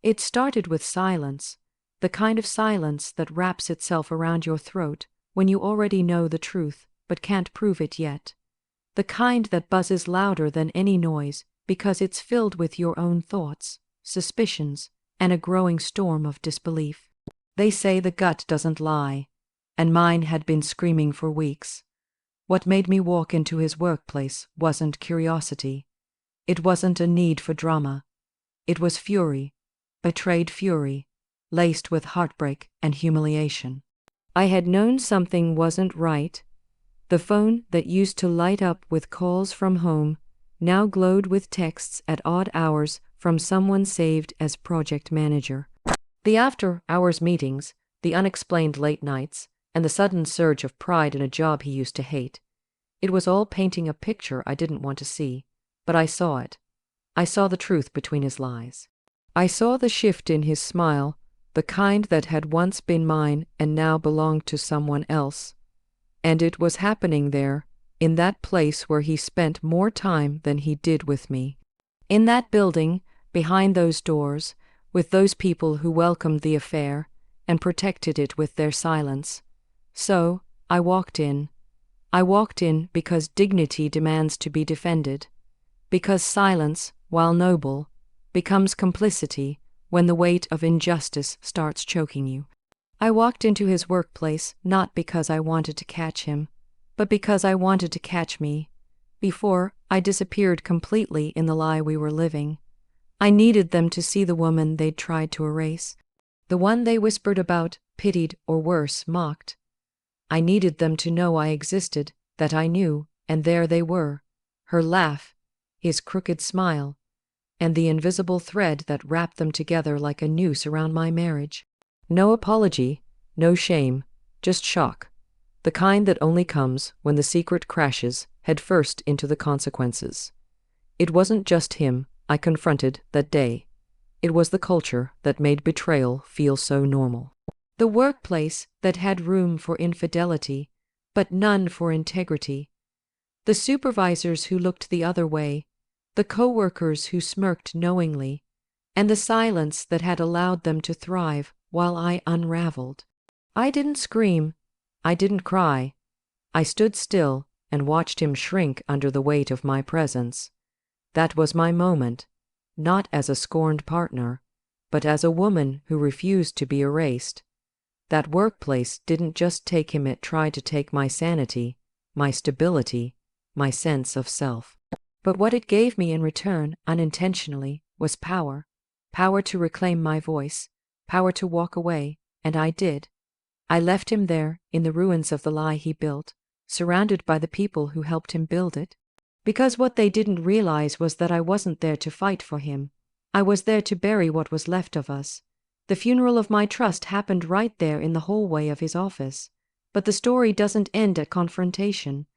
It started with silence, the kind of silence that wraps itself around your throat when you already know the truth but can't prove it yet. The kind that buzzes louder than any noise because it's filled with your own thoughts, suspicions, and a growing storm of disbelief. They say the gut doesn't lie, and mine had been screaming for weeks. What made me walk into his workplace wasn't curiosity. It wasn't a need for drama. It was fury, betrayed fury, laced with heartbreak and humiliation. I had known something wasn't right. The phone that used to light up with calls from home now glowed with texts at odd hours from someone saved as project manager. The after-hours meetings, the unexplained late nights, and the sudden surge of pride in a job he used to hate. It was all painting a picture I didn't want to see, but I saw it. I saw the truth between his lies. I saw the shift in his smile, the kind that had once been mine and now belonged to someone else. And it was happening there, in that place where he spent more time than he did with me. In that building, behind those doors, with those people who welcomed the affair and protected it with their silence. So, I walked in. I walked in because dignity demands to be defended. Because silence, while noble, becomes complicity when the weight of injustice starts choking you. I walked into his workplace not because I wanted to catch him, but because I wanted to catch me. Before I disappeared completely in the lie we were living, I needed them to see the woman they'd tried to erase, the one they whispered about, pitied, or worse, mocked. I needed them to know I existed, that I knew, and there they were, her laugh, his crooked smile, and the invisible thread that wrapped them together like a noose around my marriage. No apology, no shame, just shock, the kind that only comes when the secret crashes headfirst into the consequences. It wasn't just him I confronted that day. It was the culture that made betrayal feel so normal. The workplace that had room for infidelity, but none for integrity. The supervisors who looked the other way, the coworkers who smirked knowingly, and the silence that had allowed them to thrive while I unraveled. I didn't scream. I didn't cry. I stood still and watched him shrink under the weight of my presence. That was my moment, not as a scorned partner, but as a woman who refused to be erased. That workplace didn't just take him, it tried to take my sanity, my stability, my sense of self. But what it gave me in return, unintentionally, was power. Power to reclaim my voice, power to walk away, and I did. I left him there, in the ruins of the lie he built, surrounded by the people who helped him build it. Because what they didn't realize was that I wasn't there to fight for him. I was there to bury what was left of us. The funeral of my trust happened right there in the hallway of his office. But the story doesn't end at confrontation.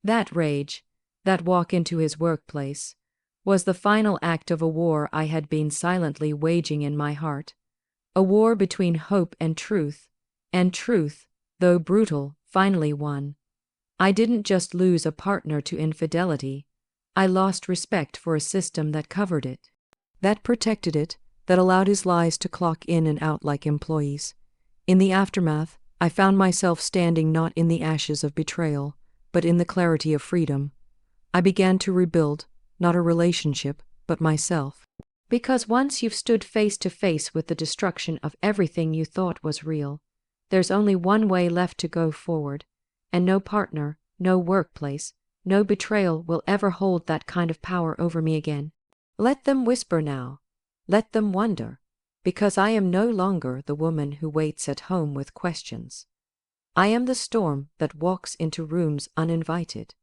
That rage, that walk into his workplace, was the final act of a war I had been silently waging in my heart. A war between hope and truth, though brutal, finally won. I didn't just lose a partner to infidelity. I lost respect for a system that covered it, that protected it, that allowed his lies to clock in and out like employees. In the aftermath, I found myself standing not in the ashes of betrayal, but in the clarity of freedom. I began to rebuild, not a relationship, but myself. Because once you've stood face to face with the destruction of everything you thought was real, there's only one way left to go forward, and no partner, no workplace, no betrayal will ever hold that kind of power over me again. Let them whisper now. Let them wonder, because I am no longer the woman who waits at home with questions. I am the storm that walks into rooms uninvited,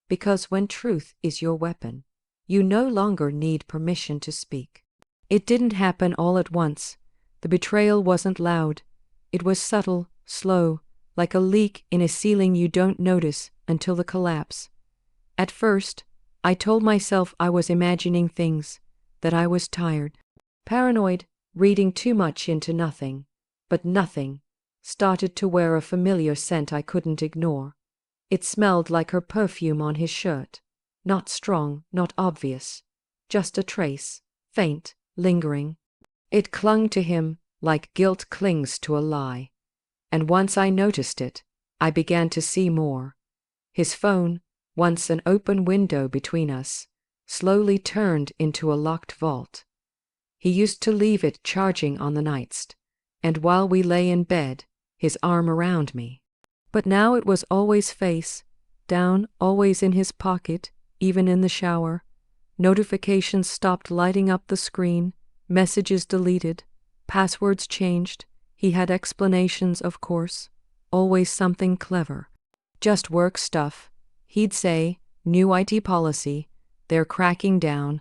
because when truth is your weapon, you no longer need permission to speak. It didn't happen all at once. The betrayal wasn't loud. It was subtle, slow, like a leak in a ceiling you don't notice until the collapse. At first, I told myself I was imagining things, that I was tired, paranoid, reading too much into nothing. But nothing started to wear a familiar scent I couldn't ignore. It smelled like her perfume on his shirt. Not strong, not obvious. Just a trace, faint, lingering. It clung to him like guilt clings to a lie. And once I noticed it, I began to see more. His phone, once an open window between us, slowly turned into a locked vault. He used to leave it charging on the nightstand, and while we lay in bed, his arm around me. But now it was always face down, always in his pocket, even in the shower. Notifications stopped lighting up the screen, messages deleted, passwords changed. He had explanations, of course, always something clever. Just work stuff. He'd say, new IT policy, they're cracking down.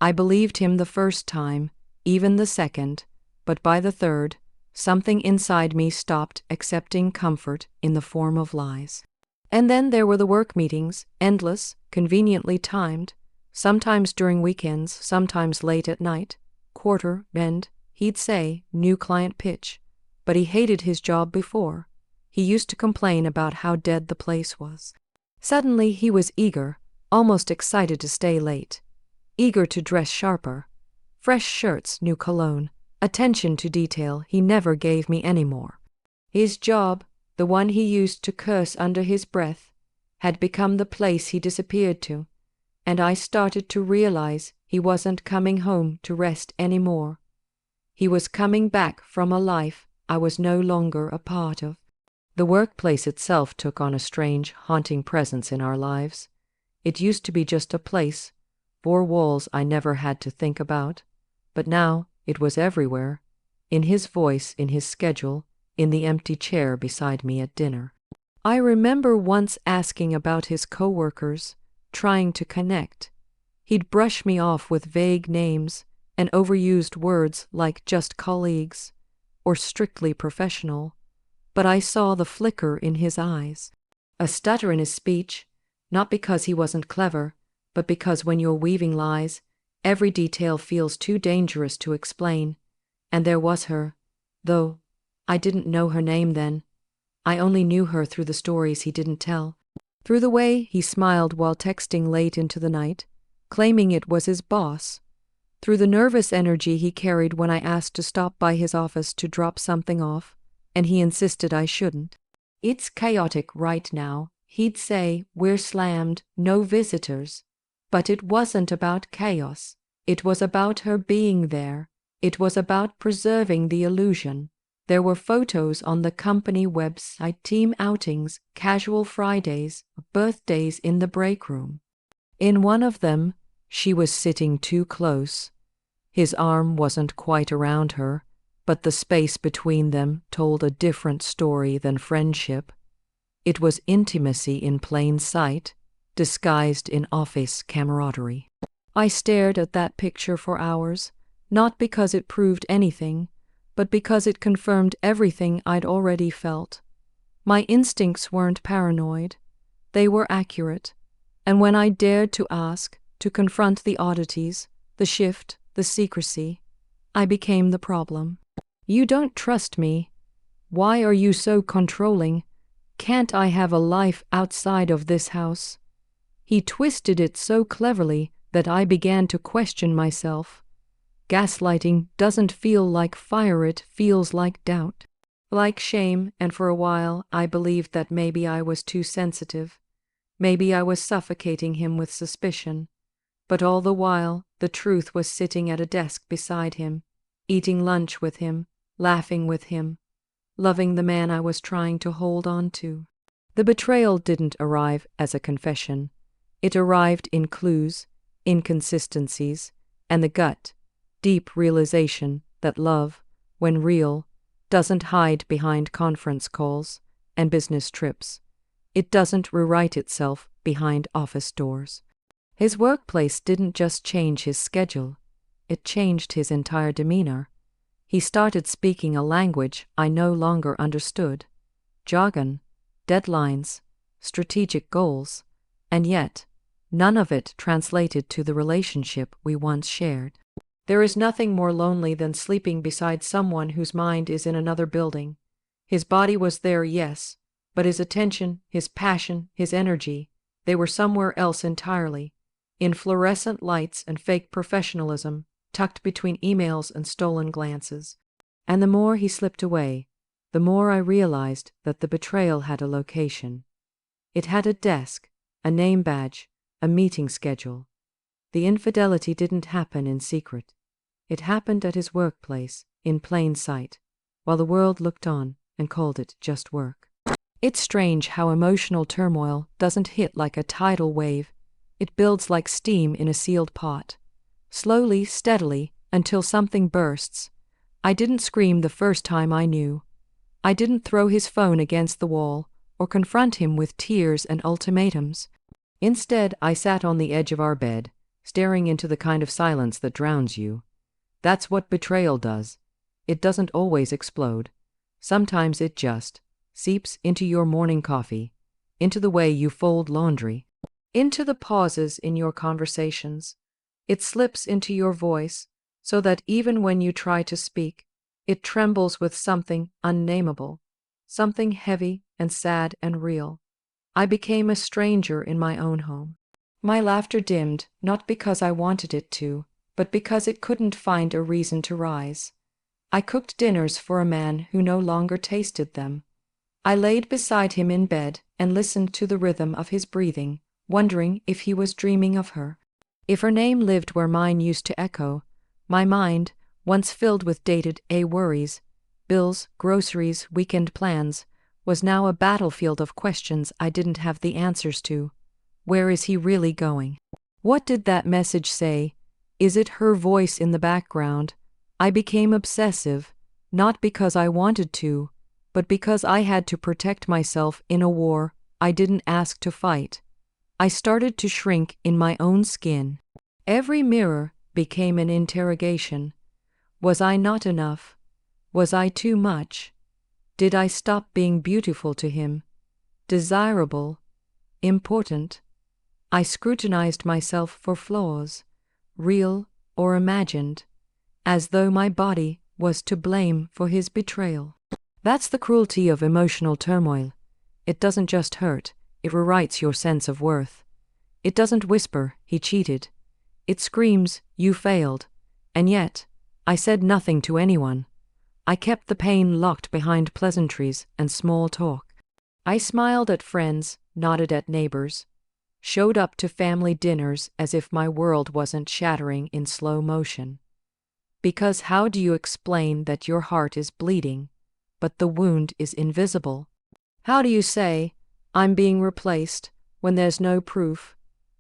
I believed him the first time, even the second, but by the third, something inside me stopped accepting comfort in the form of lies. And then there were the work meetings, endless, conveniently timed, sometimes during weekends, sometimes late at night, quarter end. He'd say, new client pitch, but he hated his job before. He used to complain about how dead the place was. Suddenly he was eager, almost excited to stay late, eager to dress sharper. Fresh shirts, new cologne, attention to detail he never gave me anymore. His job, the one he used to curse under his breath, had become the place he disappeared to, and I started to realize he wasn't coming home to rest anymore. He was coming back from a life I was no longer a part of. The workplace itself took on a strange, haunting presence in our lives. It used to be just a place, four walls I never had to think about, but now it was everywhere, in his voice, in his schedule, in the empty chair beside me at dinner. I remember once asking about his coworkers, trying to connect. He'd brush me off with vague names and overused words like just colleagues or strictly professional, but I saw the flicker in his eyes, a stutter in his speech, not because he wasn't clever, but because when you're weaving lies, every detail feels too dangerous to explain. And there was her, though I didn't know her name then. I only knew her through the stories he didn't tell, through the way he smiled while texting late into the night, claiming it was his boss, through the nervous energy he carried when I asked to stop by his office to drop something off, and he insisted I shouldn't. It's chaotic right now, he'd say, we're slammed, no visitors. But it wasn't about chaos. It was about her being there. It was about preserving the illusion. There were photos on the company website, team outings, casual Fridays, birthdays in the break room. In one of them, she was sitting too close. His arm wasn't quite around her, but the space between them told a different story than friendship. It was intimacy in plain sight, disguised in office camaraderie. I stared at that picture for hours, not because it proved anything, but because it confirmed everything I'd already felt. My instincts weren't paranoid. They were accurate. And when I dared to ask, to confront the oddities, the shift, the secrecy, I became the problem. You don't trust me. Why are you so controlling? Can't I have a life outside of this house? He twisted it so cleverly that I began to question myself. Gaslighting doesn't feel like fire, it feels like doubt, like shame, and for a while I believed that maybe I was too sensitive. Maybe I was suffocating him with suspicion. But all the while, the truth was sitting at a desk beside him, eating lunch with him, laughing with him, loving the man I was trying to hold on to. The betrayal didn't arrive as a confession. It arrived in clues, inconsistencies, and the gut, deep realization that love, when real, doesn't hide behind conference calls and business trips. It doesn't rewrite itself behind office doors. His workplace didn't just change his schedule, it changed his entire demeanor. He started speaking a language I no longer understood. Jargon, deadlines, strategic goals, and yet, none of it translated to the relationship we once shared. There is nothing more lonely than sleeping beside someone whose mind is in another building. His body was there, yes, but his attention, his passion, his energy, they were somewhere else entirely, in fluorescent lights and fake professionalism, tucked between emails and stolen glances. And the more he slipped away, the more I realized that the betrayal had a location. It had a desk, a name badge, a meeting schedule. The infidelity didn't happen in secret. It happened at his workplace, in plain sight, while the world looked on and called it just work. It's strange how emotional turmoil doesn't hit like a tidal wave. It builds like steam in a sealed pot. Slowly, steadily, until something bursts. I didn't scream the first time I knew. I didn't throw his phone against the wall or confront him with tears and ultimatums. Instead, I sat on the edge of our bed, staring into the kind of silence that drowns you. That's what betrayal does. It doesn't always explode. Sometimes it just seeps into your morning coffee, into the way you fold laundry, into the pauses in your conversations. It slips into your voice, so that even when you try to speak, it trembles with something unnameable, something heavy and sad and real. I became a stranger in my own home. My laughter dimmed, not because I wanted it to, but because it couldn't find a reason to rise. I cooked dinners for a man who no longer tasted them. I laid beside him in bed and listened to the rhythm of his breathing, wondering if he was dreaming of her. If her name lived where mine used to echo, my mind, once filled with dated worries, bills, groceries, weekend plans, was now a battlefield of questions I didn't have the answers to. Where is he really going? What did that message say? Is it her voice in the background? I became obsessive, not because I wanted to, but because I had to protect myself in a war I didn't ask to fight. I started to shrink in my own skin. Every mirror became an interrogation. Was I not enough? Was I too much? Did I stop being beautiful to him? Desirable? Important? I scrutinized myself for flaws, real or imagined, as though my body was to blame for his betrayal. That's the cruelty of emotional turmoil. It doesn't just hurt, it rewrites your sense of worth. It doesn't whisper, "He cheated." It screams, "You failed." And yet, I said nothing to anyone. I kept the pain locked behind pleasantries and small talk. I smiled at friends, nodded at neighbors, showed up to family dinners as if my world wasn't shattering in slow motion. Because how do you explain that your heart is bleeding, but the wound is invisible? How do you say, "I'm being replaced," when there's no proof,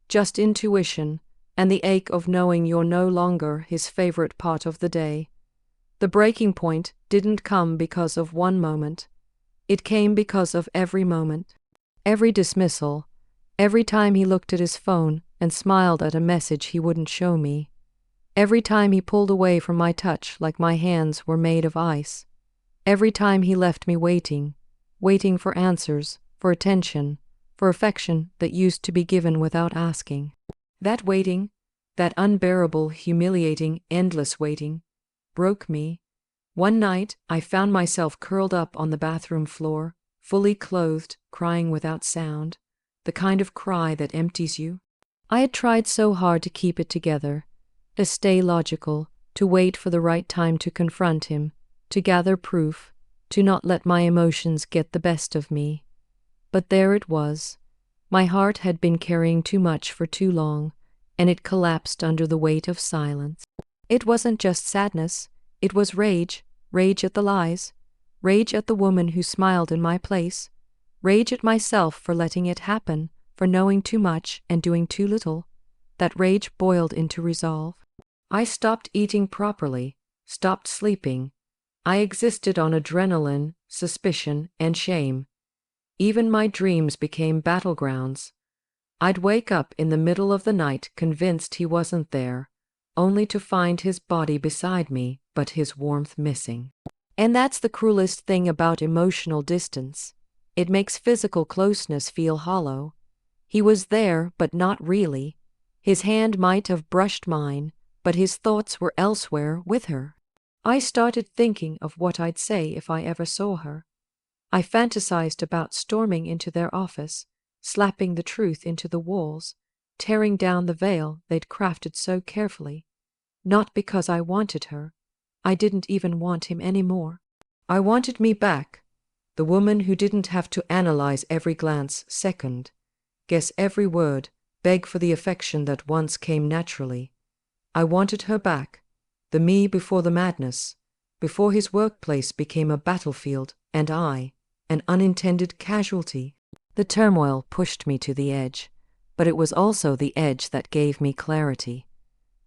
just intuition and the ache of knowing you're no longer his favorite part of the day? The breaking point didn't come because of one moment. It came because of every moment. Every dismissal, every time he looked at his phone and smiled at a message he wouldn't show me. Every time he pulled away from my touch like my hands were made of ice. Every time he left me waiting for answers, for attention, for affection that used to be given without asking. That waiting, that unbearable, humiliating, endless waiting, broke me. One night, I found myself curled up on the bathroom floor, fully clothed, crying without sound, the kind of cry that empties you. I had tried so hard to keep it together, to stay logical, to wait for the right time to confront him, to gather proof, to not let my emotions get the best of me. But there it was. My heart had been carrying too much for too long, and it collapsed under the weight of silence. It wasn't just sadness, it was rage, rage at the lies, rage at the woman who smiled in my place, rage at myself for letting it happen, for knowing too much and doing too little. That rage boiled into resolve. I stopped eating properly, stopped sleeping. I existed on adrenaline, suspicion, and shame. Even my dreams became battlegrounds. I'd wake up in the middle of the night convinced he wasn't there, only to find his body beside me, but his warmth missing. And that's the cruelest thing about emotional distance. It makes physical closeness feel hollow. He was there, but not really. His hand might have brushed mine, but his thoughts were elsewhere with her. I started thinking of what I'd say if I ever saw her. I fantasized about storming into their office, slapping the truth into the walls, tearing down the veil they'd crafted so carefully. Not because I wanted her. I didn't even want him anymore. I wanted me back, the woman who didn't have to analyze every glance second, guess every word, beg for the affection that once came naturally. I wanted her back, the me before the madness, before his workplace became a battlefield and I, an unintended casualty. The turmoil pushed me to the edge, but it was also the edge that gave me clarity.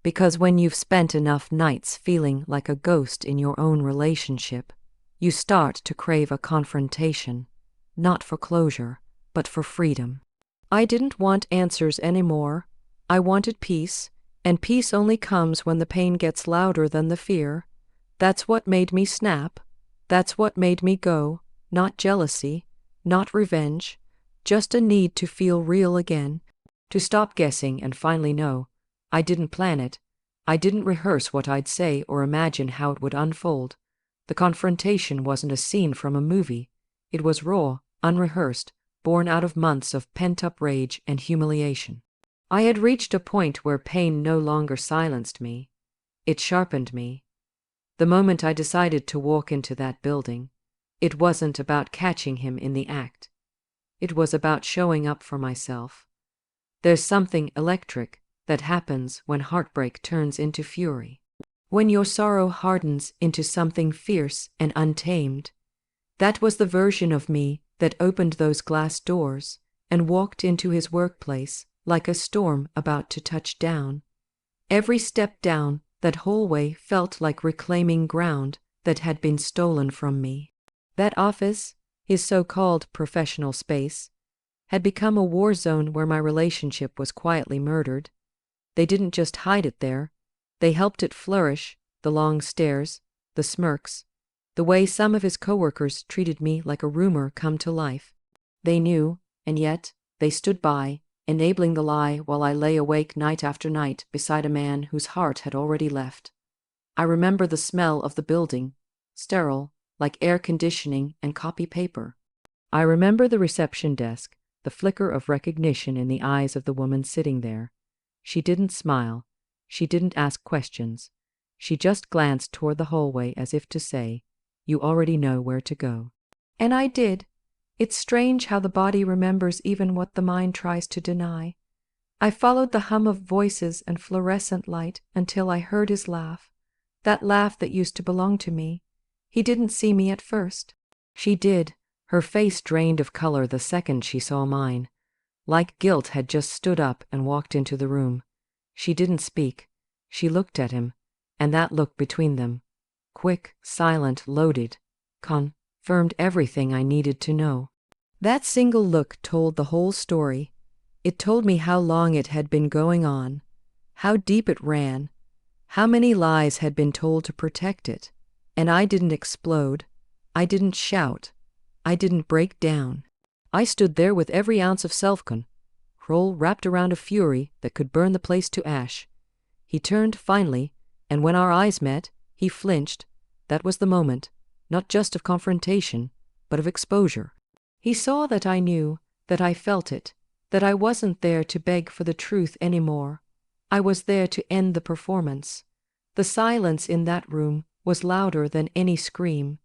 Because when you've spent enough nights feeling like a ghost in your own relationship, you start to crave a confrontation, not for closure, but for freedom. I didn't want answers anymore. I wanted peace, and peace only comes when the pain gets louder than the fear. That's what made me snap. That's what made me go. Not jealousy, not revenge, just a need to feel real again, to stop guessing and finally know. I didn't plan it. I didn't rehearse what I'd say or imagine how it would unfold. The confrontation wasn't a scene from a movie. It was raw, unrehearsed, born out of months of pent-up rage and humiliation. I had reached a point where pain no longer silenced me. It sharpened me. The moment I decided to walk into that building, it wasn't about catching him in the act. It was about showing up for myself. There's something electric that happens when heartbreak turns into fury. When your sorrow hardens into something fierce and untamed. That was the version of me that opened those glass doors and walked into his workplace like a storm about to touch down. Every step down that hallway felt like reclaiming ground that had been stolen from me. That office, his so-called professional space, had become a war zone where my relationship was quietly murdered. They didn't just hide it there, they helped it flourish, the long stares, the smirks, the way some of his coworkers treated me like a rumor come to life. They knew, and yet they stood by, enabling the lie while I lay awake night after night beside a man whose heart had already left. I remember the smell of the building, sterile, like air conditioning and copy paper. I remember the reception desk, the flicker of recognition in the eyes of the woman sitting there. She didn't smile. She didn't ask questions. She just glanced toward the hallway as if to say, "You already know where to go." And I did. It's strange how the body remembers even what the mind tries to deny. I followed the hum of voices and fluorescent light until I heard his laugh, that laugh that used to belong to me. He didn't see me at first. She did. Her face drained of color the second she saw mine. Like guilt had just stood up and walked into the room. She didn't speak. She looked at him, and that look between them, quick, silent, loaded, confirmed everything I needed to know. That single look told the whole story. It told me how long it had been going on, how deep it ran, how many lies had been told to protect it. And I didn't explode. I didn't shout. I didn't break down. I stood there with every ounce of self-control wrapped around a fury that could burn the place to ash. He turned finally, and when our eyes met, he flinched. That was the moment, not just of confrontation, but of exposure. He saw that I knew, that I felt it, that I wasn't there to beg for the truth anymore. I was there to end the performance. The silence in that room was louder than any scream.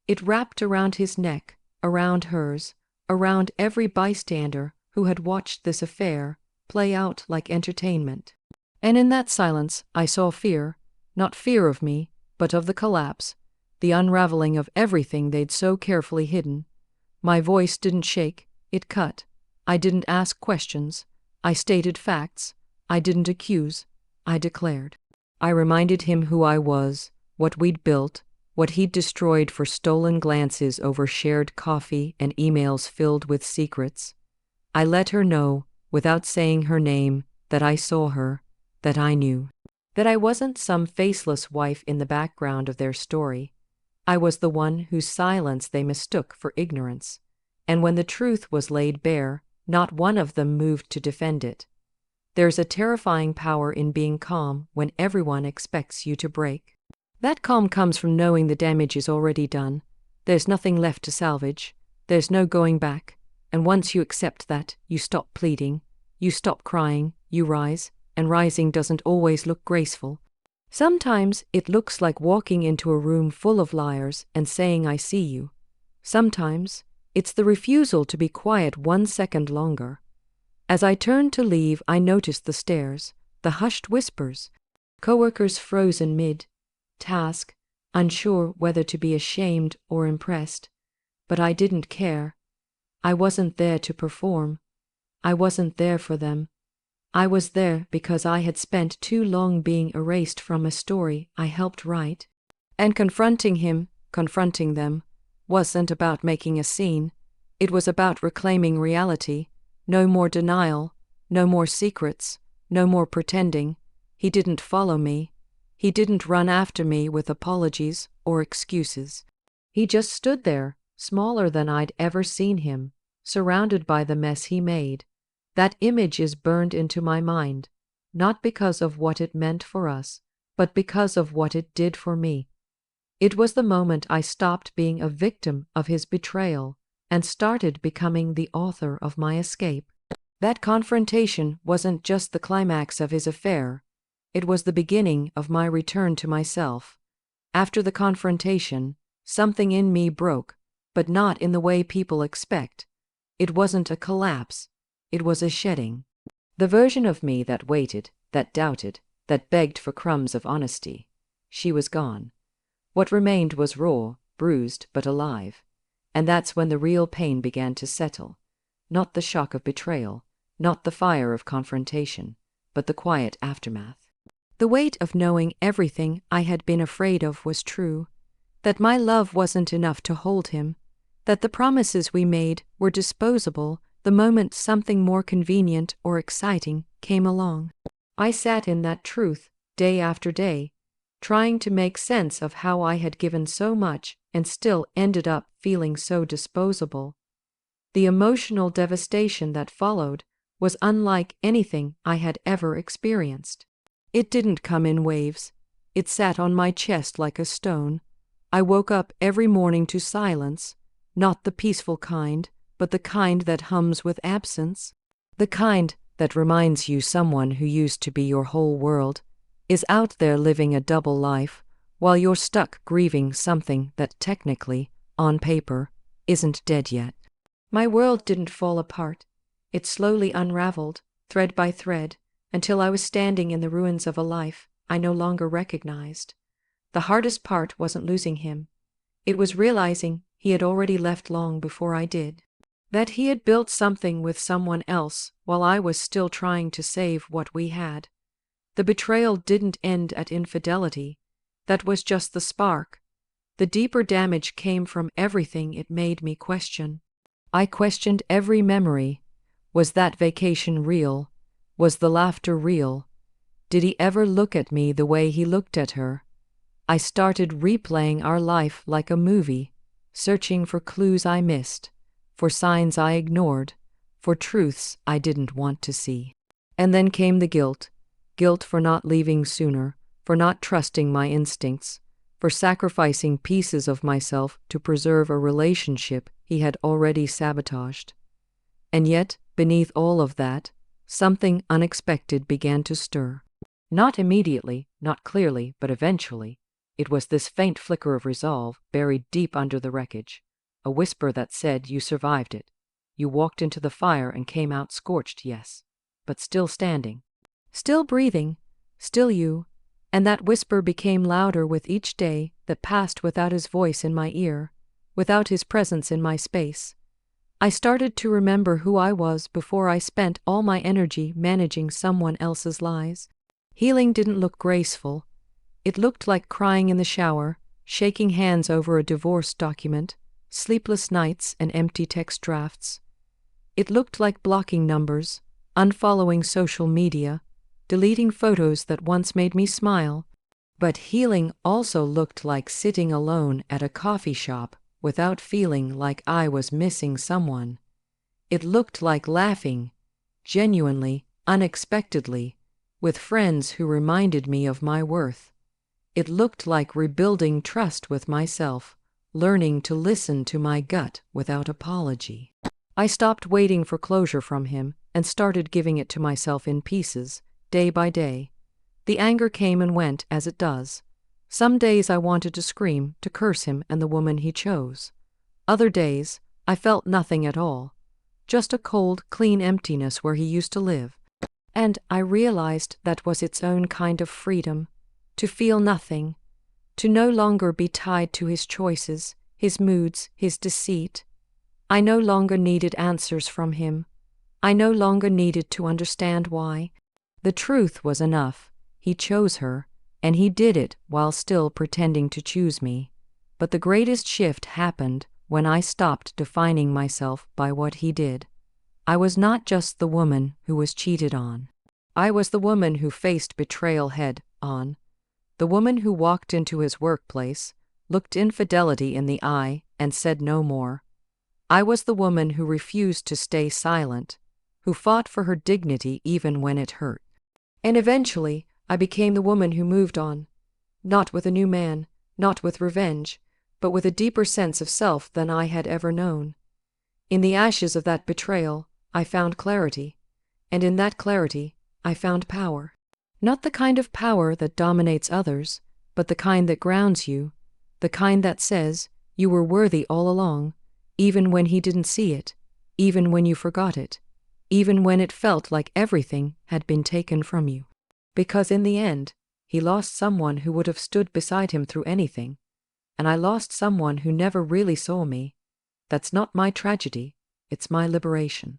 It wrapped around his neck, around hers, around every bystander who had watched this affair play out like entertainment. And in that silence I saw fear, not fear of me, but of the collapse, the unraveling of everything they'd so carefully hidden. My voice didn't shake, it cut. I didn't ask questions. I stated facts. I didn't accuse. I declared. I reminded him who I was, what we'd built, what he'd destroyed for stolen glances over shared coffee and emails filled with secrets. I let her know, without saying her name, that I saw her, that I knew. That I wasn't some faceless wife in the background of their story. I was the one whose silence they mistook for ignorance. And when the truth was laid bare, not one of them moved to defend it. There's a terrifying power in being calm when everyone expects you to break. That calm comes from knowing the damage is already done. There's nothing left to salvage. There's no going back. And once you accept that, you stop pleading. You stop crying. You rise. And rising doesn't always look graceful. Sometimes it looks like walking into a room full of liars and saying, "I see you." Sometimes it's the refusal to be quiet 1 second longer. As I turned to leave, I noticed the stares, the hushed whispers, coworkers frozen mid-task, unsure whether to be ashamed or impressed. But I didn't care. I wasn't there to perform. I wasn't there for them. I was there because I had spent too long being erased from a story I helped write. And confronting them, wasn't about making a scene. It was about reclaiming reality. No more denial, no more secrets, no more pretending. He didn't follow me. He didn't run after me with apologies or excuses. He just stood there, smaller than I'd ever seen him, surrounded by the mess he made. That image is burned into my mind, not because of what it meant for us, but because of what it did for me. It was the moment I stopped being a victim of his betrayal and started becoming the author of my escape. That confrontation wasn't just the climax of his affair, it was the beginning of my return to myself. After the confrontation, something in me broke, but not in the way people expect. It wasn't a collapse, it was a shedding. The version of me that waited, that doubted, that begged for crumbs of honesty, she was gone. What remained was raw, bruised, but alive. And that's when the real pain began to settle. Not the shock of betrayal, not the fire of confrontation, but the quiet aftermath. The weight of knowing everything I had been afraid of was true, that my love wasn't enough to hold him, that the promises we made were disposable the moment something more convenient or exciting came along. I sat in that truth, day after day, trying to make sense of how I had given so much and still ended up feeling so disposable. The emotional devastation that followed was unlike anything I had ever experienced. It didn't come in waves. It sat on my chest like a stone. I woke up every morning to silence, not the peaceful kind, but the kind that hums with absence. The kind that reminds you someone who used to be your whole world is out there living a double life, while you're stuck grieving something that technically, on paper, isn't dead yet. My world didn't fall apart. It slowly unraveled, thread by thread, until I was standing in the ruins of a life I no longer recognized. The hardest part wasn't losing him. It was realizing he had already left long before I did. That he had built something with someone else while I was still trying to save what we had. The betrayal didn't end at infidelity. That was just the spark. The deeper damage came from everything it made me question. I questioned every memory. Was that vacation real? Was the laughter real? Did he ever look at me the way he looked at her? I started replaying our life like a movie, searching for clues I missed, for signs I ignored, for truths I didn't want to see. And then came the guilt. Guilt for not leaving sooner, for not trusting my instincts, for sacrificing pieces of myself to preserve a relationship he had already sabotaged. And yet, beneath all of that, something unexpected began to stir. Not immediately, not clearly, but eventually. It was this faint flicker of resolve buried deep under the wreckage, a whisper that said you survived it. You walked into the fire and came out scorched, yes, but still standing. Still breathing, still you, and that whisper became louder with each day that passed without his voice in my ear, without his presence in my space. I started to remember who I was before I spent all my energy managing someone else's lies. Healing didn't look graceful. It looked like crying in the shower, shaking hands over a divorce document, sleepless nights and empty text drafts. It looked like blocking numbers, unfollowing social media, deleting photos that once made me smile. But healing also looked like sitting alone at a coffee shop without feeling like I was missing someone. It looked like laughing, genuinely, unexpectedly, with friends who reminded me of my worth. It looked like rebuilding trust with myself, learning to listen to my gut without apology. I stopped waiting for closure from him and started giving it to myself in pieces, day by day. The anger came and went as it does. Some days I wanted to scream, to curse him and the woman he chose. Other days, I felt nothing at all. Just a cold, clean emptiness where he used to live. And I realized that was its own kind of freedom, to feel nothing, to no longer be tied to his choices, his moods, his deceit. I no longer needed answers from him. I no longer needed to understand why. The truth was enough. He chose her, and he did it while still pretending to choose me. But the greatest shift happened when I stopped defining myself by what he did. I was not just the woman who was cheated on. I was the woman who faced betrayal head on. The woman who walked into his workplace, looked infidelity in the eye, and said no more. I was the woman who refused to stay silent, who fought for her dignity even when it hurt. And eventually, I became the woman who moved on, not with a new man, not with revenge, but with a deeper sense of self than I had ever known. In the ashes of that betrayal, I found clarity, and in that clarity, I found power. Not the kind of power that dominates others, but the kind that grounds you, the kind that says you were worthy all along, even when he didn't see it, even when you forgot it, even when it felt like everything had been taken from you. Because in the end, he lost someone who would have stood beside him through anything, and I lost someone who never really saw me. That's not my tragedy, it's my liberation.